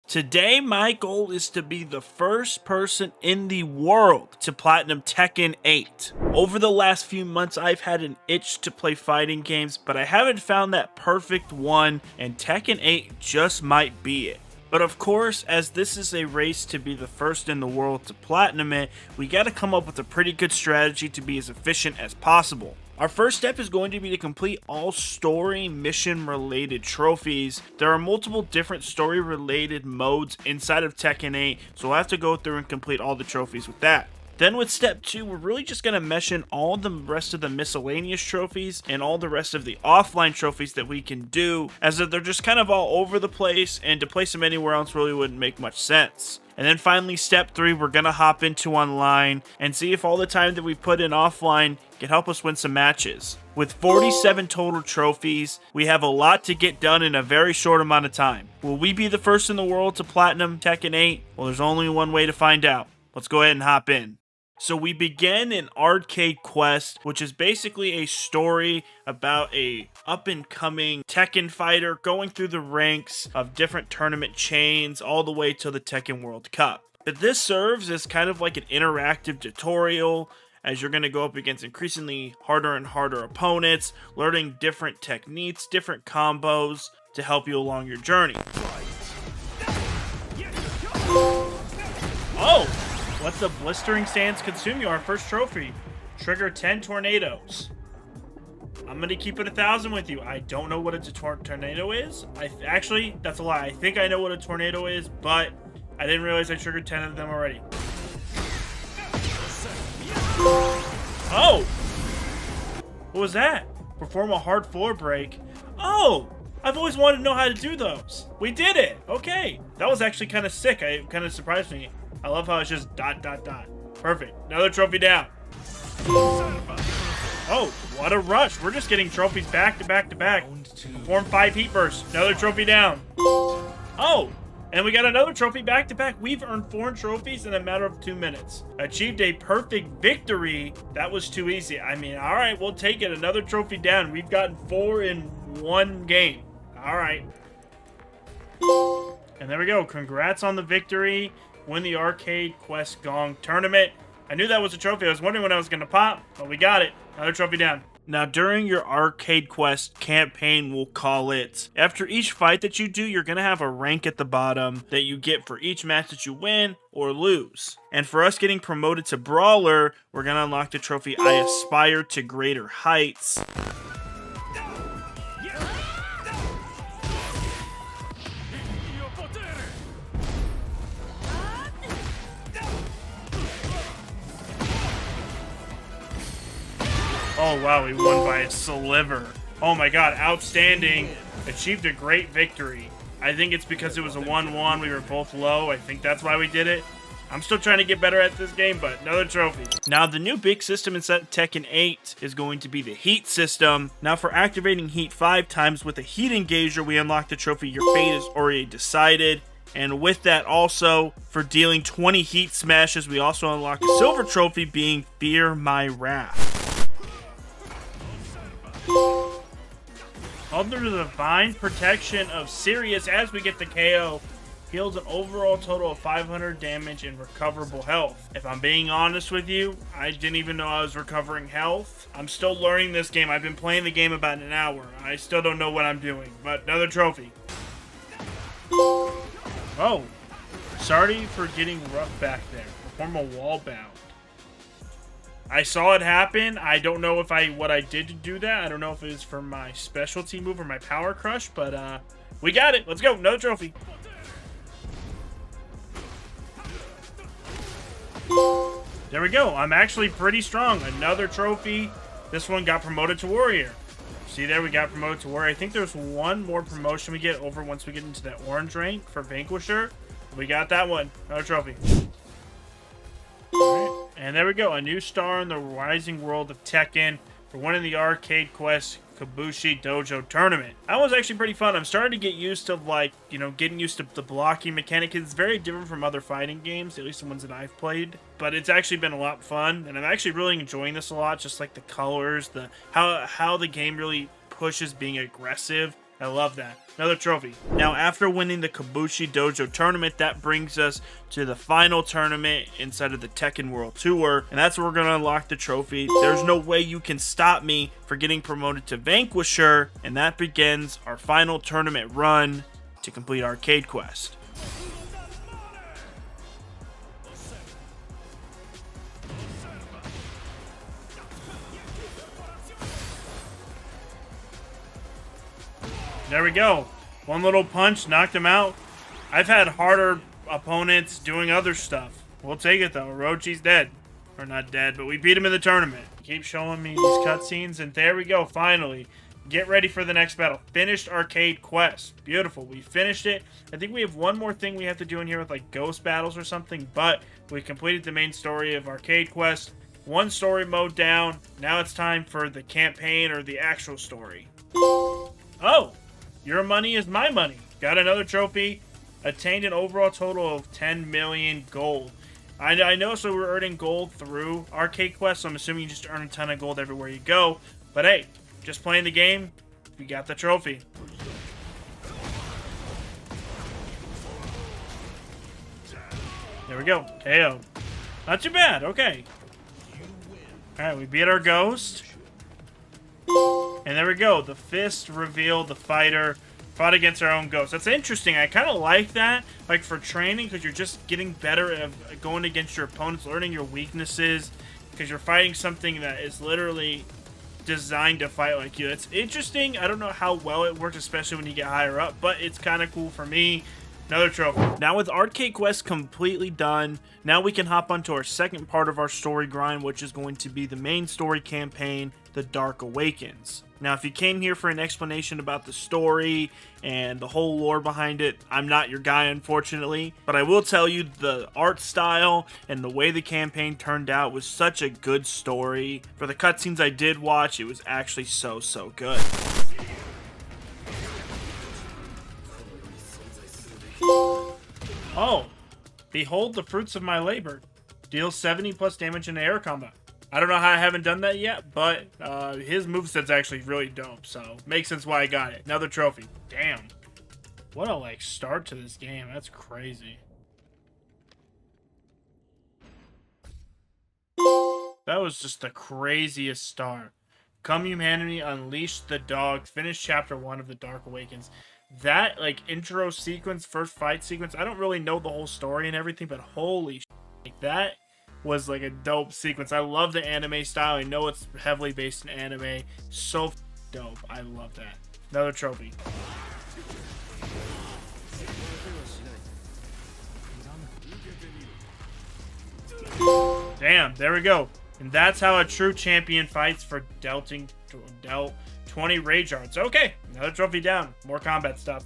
Today, my goal is to be the first person in the world to platinum Tekken 8. Over the last few months, I've had an itch to play fighting games, but I haven't found that perfect one, and Tekken 8 just might be it. But of course, as this is a race to be the first in the world to platinum it, we gotta come up with a pretty good strategy to be as efficient as possible. Our first step is going to be to complete all story mission related trophies. There are multiple different story related modes inside of Tekken 8, so we'll have to go through and complete all the trophies with that. Then with step 2, we're really just going to mesh in all the rest of the miscellaneous trophies and all the rest of the offline trophies that we can do, as if they're just kind of all over the place, and to place them anywhere else really wouldn't make much sense. And then finally, step 3, we're going to hop into online and see if all the time that we put in offline can help us win some matches. With 47 total trophies, we have a lot to get done in a very short amount of time. Will we be the first in the world to platinum Tekken 8? Well, there's only one way to find out. Let's go ahead and hop in. So we begin an arcade quest, which is basically a story about a up-and-coming Tekken fighter going through the ranks of different tournament chains all the way to the Tekken World Cup. But this serves as kind of like an interactive tutorial, as you're going to go up against increasingly harder and harder opponents, learning different techniques, different combos to help you along your journey. Oh! Let the blistering sands consume you, our first trophy. Trigger 10 tornadoes. I'm going to keep it 1,000 with you. I don't know what a tornado is. Actually, that's a lie. I think I know what a tornado is, but I didn't realize I triggered 10 of them already. Oh! What was that? Perform a hard floor break. Oh! I've always wanted to know how to do those. We did it! Okay. That was actually kind of sick. It kind of surprised me. I love how it's just ... Perfect. Another trophy down. Oh, what a rush. We're just getting trophies back to back to back. Perform 5 heat bursts. Another trophy down. Oh, and we got another trophy back to back. We've earned 4 trophies in a matter of 2 minutes. Achieved a perfect victory. That was too easy. I mean, all right, we'll take it. Another trophy down. We've gotten 4 in 1 game. All right. And there we go. Congrats on the victory. Win the Arcade Quest Gong Tournament. I knew that was a trophy. I was wondering when I was going to pop, but we got it. Another trophy down. Now, during your Arcade Quest campaign, we'll call it, after each fight that you do, you're going to have a rank at the bottom that you get for each match that you win or lose. And for us getting promoted to Brawler, we're going to unlock the trophy, I Aspire to Greater Heights. Oh wow, we won by a sliver. Oh my god, outstanding. Achieved a great victory. I think it's because it was a 1-1. We were both low. I think that's why we did it. I'm still trying to get better at this game, but another trophy. Now, the new big system inside Tekken 8 is going to be the heat system. Now, for activating heat 5 times with a heat engager, we unlock the trophy, Your Fate is Already Decided. And with that also, for dealing 20 heat smashes, we also unlock a silver trophy being Fear My Wrath. Under the divine protection of Sirius, as we get the KO, heals an overall total of 500 damage and recoverable health. If I'm being honest with you, I didn't even know I was recovering health. I'm still learning this game. I've been playing the game about an hour. I still don't know what I'm doing, but another trophy. Oh, sorry for getting rough back there. Perform a wall bound. I saw it happen. I don't know if what I did to do that. I don't know if it was for my specialty move or my power crush, but we got it. Let's go. Another trophy. There we go. I'm actually pretty strong. Another trophy. This one got promoted to Warrior. See there, we got promoted to Warrior. I think there's one more promotion we get over once we get into that orange rank for Vanquisher. We got that one. Another trophy. Alright, and there we go. A new star in the rising world of Tekken for winning the Arcade Quest Kabushi Dojo Tournament. That was actually pretty fun. I'm starting to get used to, like, getting used to the blocking mechanic. It's very different from other fighting games, at least the ones that I've played. But it's actually been a lot of fun, and I'm actually really enjoying this a lot. Just like the colors, how the game really pushes being aggressive. I love that. Another trophy. Now, after winning the Kabushi Dojo tournament, that brings us to the final tournament inside of the Tekken World Tour, and that's where we're going to unlock the trophy. There's no way you can stop me for getting promoted to Vanquisher, and that begins our final tournament run to complete Arcade Quest. There we go. One little punch, knocked him out. I've had harder opponents doing other stuff. We'll take it, though. Orochi's dead. Or not dead, but we beat him in the tournament. Keep showing me these cutscenes, and there we go, finally. Get ready for the next battle. Finished Arcade Quest. Beautiful. We finished it. I think we have one more thing we have to do in here with, like, ghost battles or something, but we completed the main story of Arcade Quest. One story mode down. Now it's time for the campaign or the actual story. Oh! Your money is my money. Got another trophy. Attained an overall total of 10 million gold. I know, so we're earning gold through Arcade Quest, so I'm assuming you just earn a ton of gold everywhere you go. But hey, just playing the game, we got the trophy. There we go. KO. Not too bad. Okay. Alright, we beat our ghost. And there we go. The fist revealed the fighter fought against our own ghost. That's interesting. I kind of like that, like for training, because you're just getting better at going against your opponents, learning your weaknesses, because you're fighting something that is literally designed to fight like you. It's interesting. I don't know how well it works, especially when you get higher up, but it's kind of cool for me. Another trophy. Now with Arcade Quest completely done, now we can hop onto our second part of our story grind, which is going to be the main story campaign, The Dark Awakens. Now, if you came here for an explanation about the story and the whole lore behind it, I'm not your guy, unfortunately. But I will tell you, the art style and the way the campaign turned out was such a good story. For the cutscenes I did watch, it was actually so good. Oh, behold the fruits of my labor. Deals 70 plus damage in air combat. I don't know how I haven't done that yet, but his moveset's actually really dope, so makes sense why I got it. Another trophy. Damn. What a, like, start to this game. That's crazy. That was just the craziest start. Come Humanity, Unleash the Dog, finish Chapter 1 of The Dark Awakens. That, like, intro sequence, first fight sequence, I don't really know the whole story and everything, but holy shit, like, that was like a dope sequence. I love the anime style. I know it's heavily based in anime. So dope. I love that. Another trophy. Damn, there we go. And that's how a true champion fights for dealt 20 rage arts. Okay, another trophy down. More combat stuff.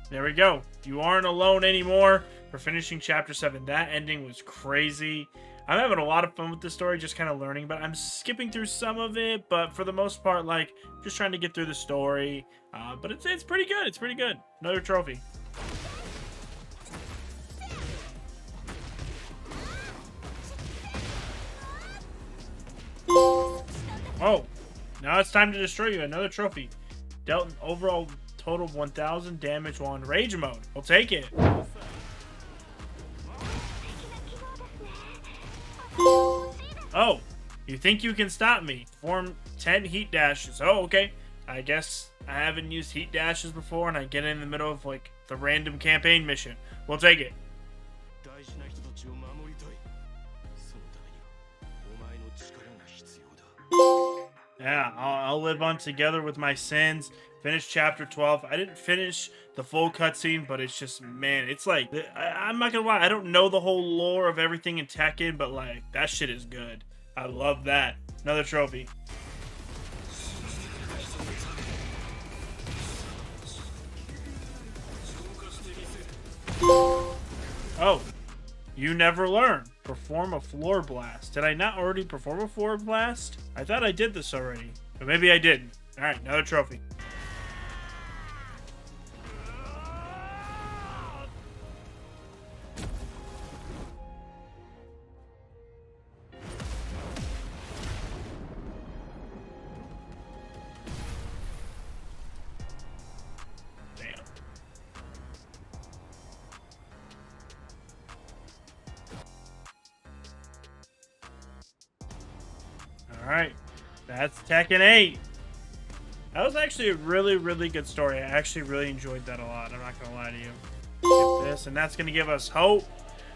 There we go. You aren't alone anymore for finishing Chapter 7. That ending was crazy. I'm having a lot of fun with this story, just kind of learning about it. I'm skipping through some of it, but for the most part, like, just trying to get through the story. But it's pretty good. It's pretty good. Another trophy. Oh, now it's time to destroy you. Another trophy. Dealt an overall total of 1,000 damage while in rage mode. We'll take it. Oh, you think you can stop me? Form 10 heat dashes. Oh, okay. I guess I haven't used heat dashes before and I get in the middle of, like, the random campaign mission. We'll take it. Yeah, I'll live on together with my sins. Finish Chapter 12. I didn't finish the full cutscene, but it's just, man, it's like, I'm not gonna lie, I don't know the whole lore of everything in Tekken, but, like, that shit is good. I love that. Another trophy. Oh, you never learn. Perform a floor blast. Did I not already perform a floor blast? I thought I did this already, but maybe I didn't. Alright, another trophy. Alright, that's Tekken 8. That was actually a really, really good story. I actually really enjoyed that a lot. I'm not going to lie to you. Get this, and that's going to give us hope,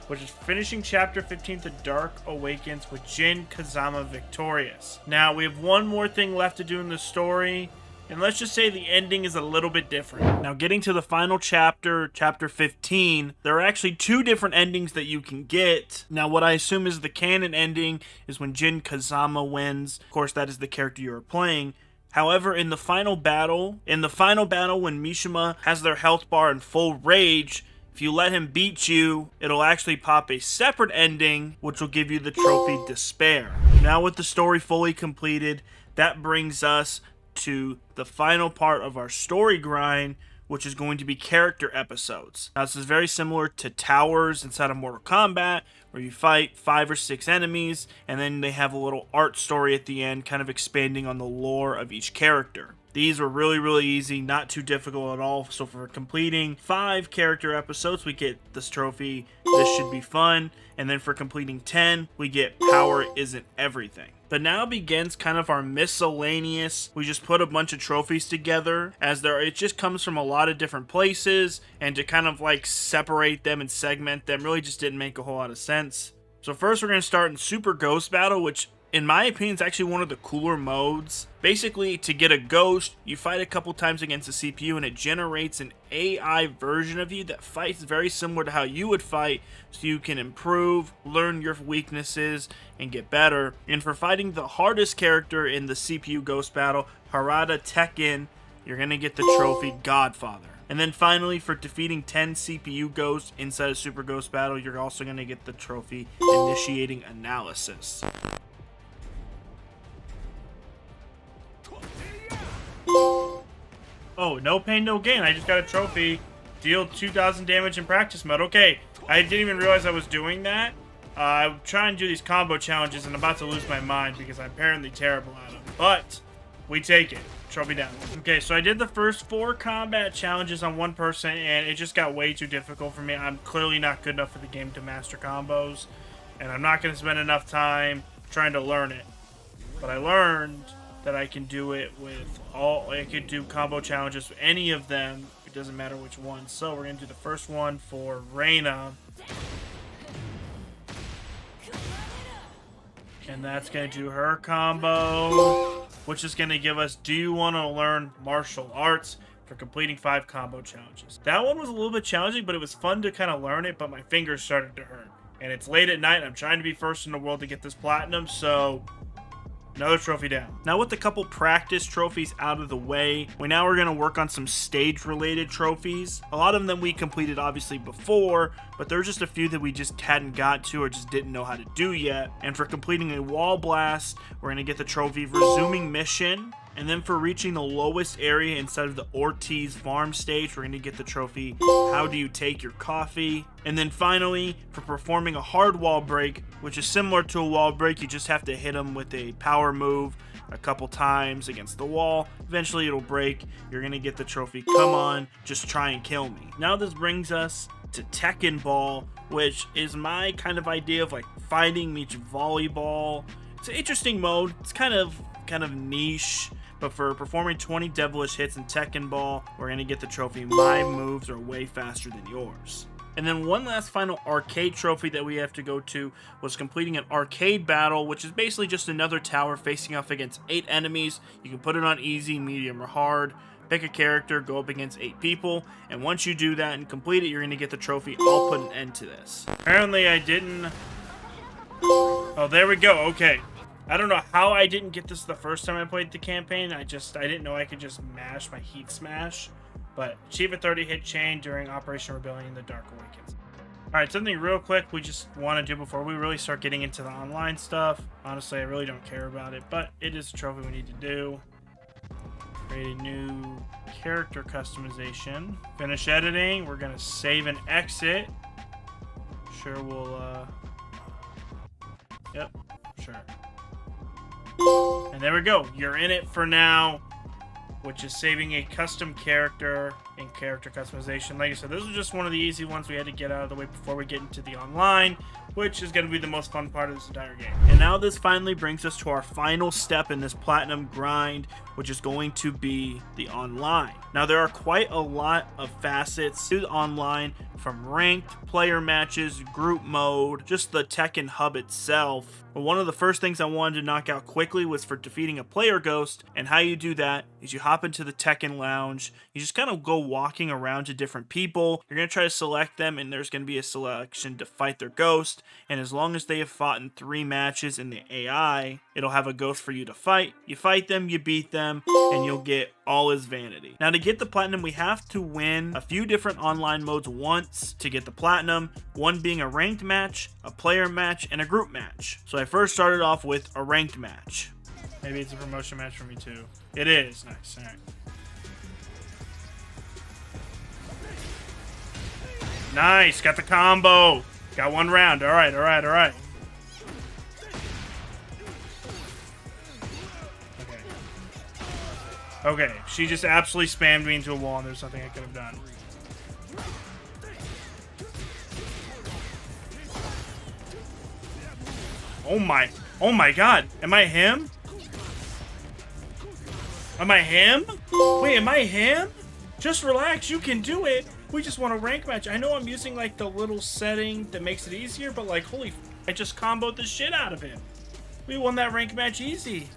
which is finishing Chapter 15, The Dark Awakens, with Jin Kazama victorious. Now, we have one more thing left to do in the story, and let's just say the ending is a little bit different. Now, getting to the final chapter, Chapter 15, there are actually two different endings that you can get. Now, what I assume is the canon ending is when Jin Kazama wins. Of course, that is the character you are playing. However, in the final battle when Mishima has their health bar in full rage, if you let him beat you, it'll actually pop a separate ending, which will give you the trophy Despair. Now with the story fully completed, that brings us to the final part of our story grind, which is going to be character episodes. Now this is very similar to Towers inside of Mortal Kombat, where you fight 5 or 6 enemies, and then they have a little art story at the end, kind of expanding on the lore of each character. These were really, really easy, not too difficult at all. So for completing 5 character episodes, we get this trophy, This Should Be Fun. And then for completing 10, we get Power Isn't Everything. But now begins kind of our miscellaneous. We just put a bunch of trophies together, as it just comes from a lot of different places, and to kind of like separate them and segment them really just didn't make a whole lot of sense. So first we're going to start in Super Ghost Battle, which in my opinion is actually one of the cooler modes. Basically, to get a ghost, you fight a couple times against the CPU and it generates an AI version of you that fights very similar to how you would fight, so you can improve, learn your weaknesses, and get better. And for fighting the hardest character in the CPU Ghost Battle, Harada Tekken, you're going to get the trophy Godfather. And then finally, for defeating 10 CPU ghosts inside a Super Ghost Battle, you're also going to get the trophy Initiating Analysis. Oh, no pain, no gain. I just got a trophy. Deal 2,000 damage in practice mode. Okay, I didn't even realize I was doing that. I'm trying to do these combo challenges and I'm about to lose my mind because I'm apparently terrible at them. But we take it. Trophy down. Okay, so I did the first 4 combat challenges on one person and it just got way too difficult for me. I'm clearly not good enough for the game to master combos. And I'm not going to spend enough time trying to learn it. But I learned that I can do it with I could do combo challenges with any of them. It doesn't matter which one. So we're going to do the first one for Reina. And that's going to do her combo, which is going to give us, do you want to learn martial arts, for completing 5 combo challenges. That one was a little bit challenging, but it was fun to kind of learn it, but my fingers started to hurt. And it's late at night, and I'm trying to be first in the world to get this platinum, so another trophy down. Now with a couple practice trophies out of the way, we're going to work on some stage related trophies. A lot of them we completed obviously before, but there's just a few that we just hadn't got to or just didn't know how to do yet. And for completing a wall blast, we're going to get the trophy Resuming Mission. And then for reaching the lowest area inside of the Ortiz farm stage, we're going to get the trophy How Do You Take Your Coffee? And then finally, for performing a hard wall break, which is similar to a wall break, you just have to hit them with a power move a couple times against the wall. Eventually it'll break. You're going to get the trophy Come On, Just Try and Kill Me. Now this brings us to Tekken Ball, which is my kind of idea of like fighting meets volleyball. It's an interesting mode. It's kind of niche. But for performing 20 devilish hits in Tekken Ball, we're going to get the trophy My Moves Are Way Faster Than Yours. And then one last final arcade trophy that we have to go to was completing an arcade battle, which is basically just another tower facing off against 8 enemies. You can put it on easy, medium, or hard. Pick a character, go up against 8 people, and once you do that and complete it, you're going to get the trophy I'll Put an End to This. Apparently I didn't... Oh, there we go. Okay. I don't know how I didn't get this the first time I played the campaign. I didn't know I could just mash my Heat Smash. But achieve a 30 hit chain during Operation Rebellion: The Dark Awakens. Alright, something real quick we just want to do before we really start getting into the online stuff. Honestly, I really don't care about it, but it is a trophy we need to do. Create a new character customization. Finish editing. We're going to save and exit. Sure, we'll... Yep, sure. And there we go. You're in it for now, which is saving a custom character in character customization. Like I said, this was just one of the easy ones we had to get out of the way before we get into the online, which is going to be the most fun part of this entire game. And now this finally brings us to our final step in this platinum grind, which is going to be the online. Now there are quite a lot of facets to the online, from ranked, player matches, group mode, just the Tekken hub itself. But one of the first things I wanted to knock out quickly was for defeating a player ghost, and how you do that is you hop into the Tekken lounge, you just kind of go walking around to different people, you're going to try to select them, and there's going to be a selection to fight their ghost, and as long as they have fought in 3 matches in the AI, it'll have a ghost for you to fight. You fight them, you beat them, and you'll get all his vanity. Now to get the platinum, we have to win a few different online modes once to get the platinum, one being a ranked match, a player match, and a group match. So I first started off with a ranked match. Maybe it's a promotion match for me too. It is. Nice. All right. Nice. Got the combo. Got 1 round. All right. All right. All right. Okay, she just absolutely spammed me into a wall and there's nothing I could have done. Oh my god, am I him? Am I him? Wait, am I him? Just relax, you can do it. We just want a rank match. I know I'm using like the little setting that makes it easier, but like holy I just comboed the shit out of him. We won that rank match easy.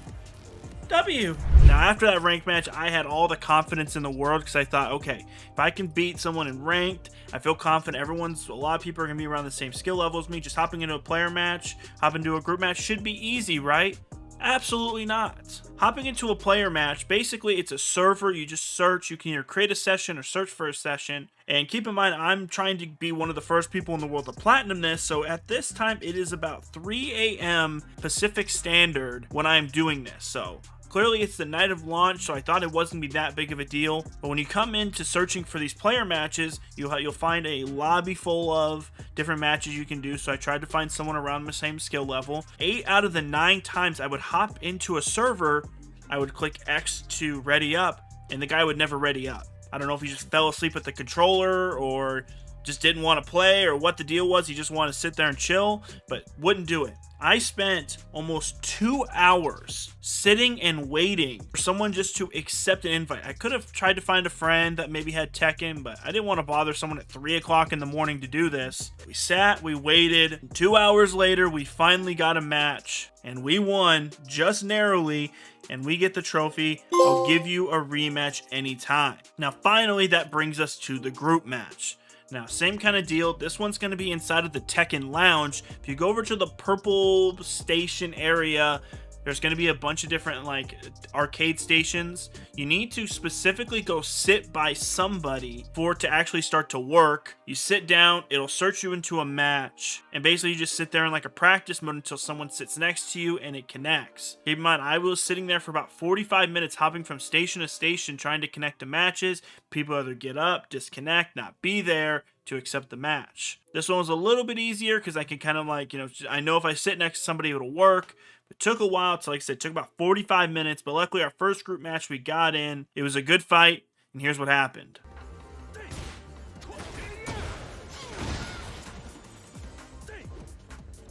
W. Now after that rank match, I had all the confidence in the world because I thought, okay, if I can beat someone in ranked, I feel confident. A lot of people are gonna be around the same skill level as me. Just hopping into a player match, hopping into a group match should be easy, right? Absolutely not. Hopping into a player match, basically it's a server. You just search. You can either create a session or search for a session. And keep in mind, I'm trying to be one of the first people in the world to platinum this. So at this time, it is about 3 a.m. Pacific Standard when I'm doing this. So clearly it's the night of launch, so I thought it wasn't going to be that big of a deal. But when you come into searching for these player matches, you'll find a lobby full of different matches you can do. So I tried to find someone around the same skill level. 8 out of the 9 times I would hop into a server, I would click X to ready up, and the guy would never ready up. I don't know if he just fell asleep with the controller or just didn't want to play or what the deal was. He just wanted to sit there and chill, but wouldn't do it. I spent almost 2 hours sitting and waiting for someone just to accept an invite. I could have tried to find a friend that maybe had Tekken, but I didn't want to bother someone at 3 o'clock in the morning to do this. We sat, we waited. 2 hours later, we finally got a match, and we won just narrowly, and we get the trophy. I'll give you a rematch anytime. Now, finally, that brings us to the group match. Now, same kind of deal. This one's going to be inside of the Tekken lounge. If you go over to the purple station area, there's going to be a bunch of different like arcade stations. You need to specifically go sit by somebody for it to actually start to work. You sit down, it'll search you into a match, and basically you just sit there in like a practice mode until someone sits next to you and it connects. Keep in mind, I was sitting there for about 45 minutes hopping from station to station trying to connect to matches. People either get up, disconnect, not be there to accept the match. This one was a little bit easier because I can kind of like, I know if I sit next to somebody it'll work. It took a while. So like I said, it took about 45 minutes, but luckily our first group match we got in. It was a good fight, and here's what happened.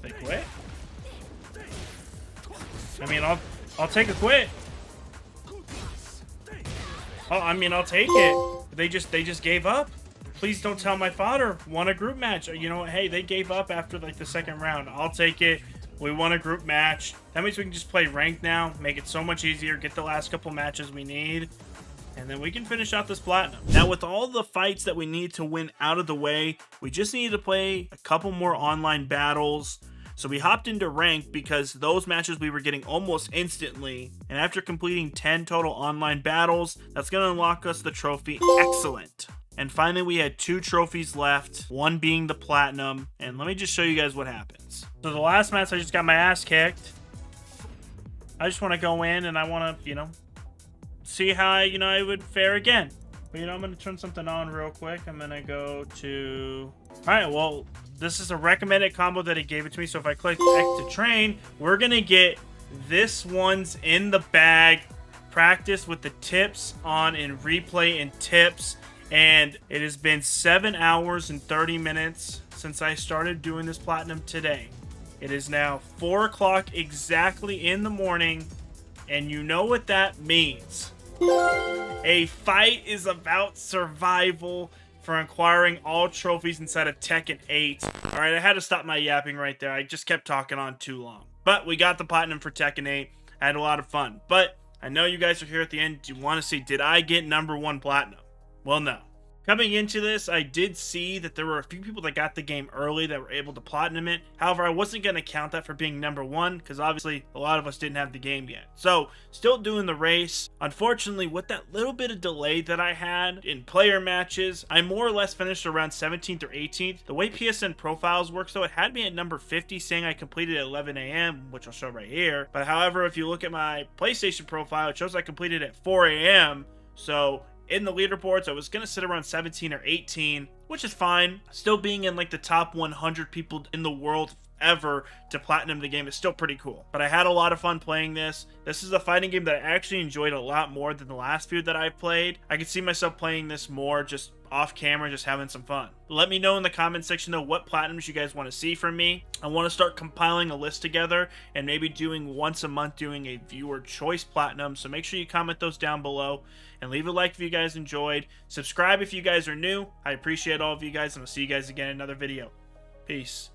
They quit? I mean, I'll take a quit. Oh, I mean, I'll take it. They just gave up. Please don't tell my father won a group match. You know what? Hey, they gave up after like the second round. I'll take it. We won a group match. That means we can just play ranked now, make it so much easier, get the last couple matches we need, and then we can finish out this platinum. Now, with all the fights that we need to win out of the way, we just need to play a couple more online battles. So we hopped into ranked because those matches we were getting almost instantly, and after completing 10 total online battles, that's going to unlock us the trophy Excellent. And finally, we had 2 trophies left, one being the platinum. And let me just show you guys what happens. So the last match, I just got my ass kicked. I just want to go in and I want to, see how, I would fare again. But, I'm going to turn something on real quick. I'm going to go to... All right, well, this is a recommended combo that he gave it to me. So if I click X to train, we're going to get this one's in the bag. Practice with the tips on and replay and tips. And it has been 7 hours and 30 minutes since I started doing this platinum today. It is now 4 o'clock exactly in the morning, and you know what that means. A fight is about survival for acquiring all trophies inside of Tekken 8. Alright, I had to stop my yapping right there. I just kept talking on too long. But we got the platinum for Tekken 8. I had a lot of fun. But I know you guys are here at the end. Do you want to see, did I get number 1 platinum? Well, no. Coming into this, I did see that there were a few people that got the game early that were able to platinum it. However, I wasn't going to count that for being number 1 because obviously a lot of us didn't have the game yet. So, still doing the race. Unfortunately, with that little bit of delay that I had in player matches, I more or less finished around 17th or 18th. The way PSN profiles works though, it had me at number 50 saying I completed at 11 a.m., which I'll show right here. But however, if you look at my PlayStation profile, it shows I completed at 4 a.m. So, in the leaderboards, I was going to sit around 17 or 18, which is fine. Still being in like the top 100 people in the world ever to platinum the game is still pretty cool. But I had a lot of fun playing this. This is a fighting game that I actually enjoyed a lot more than the last few that I've played. I could see myself playing this more just off camera, just having some fun. Let me know in the comment section though what platinums you guys want to see from me. I want to start compiling a list together and maybe doing once a month doing a viewer choice platinum. So make sure you comment those down below and leave a like if you guys enjoyed. Subscribe if you guys are new. I appreciate all of you guys, and I'll see you guys again in another video. Peace.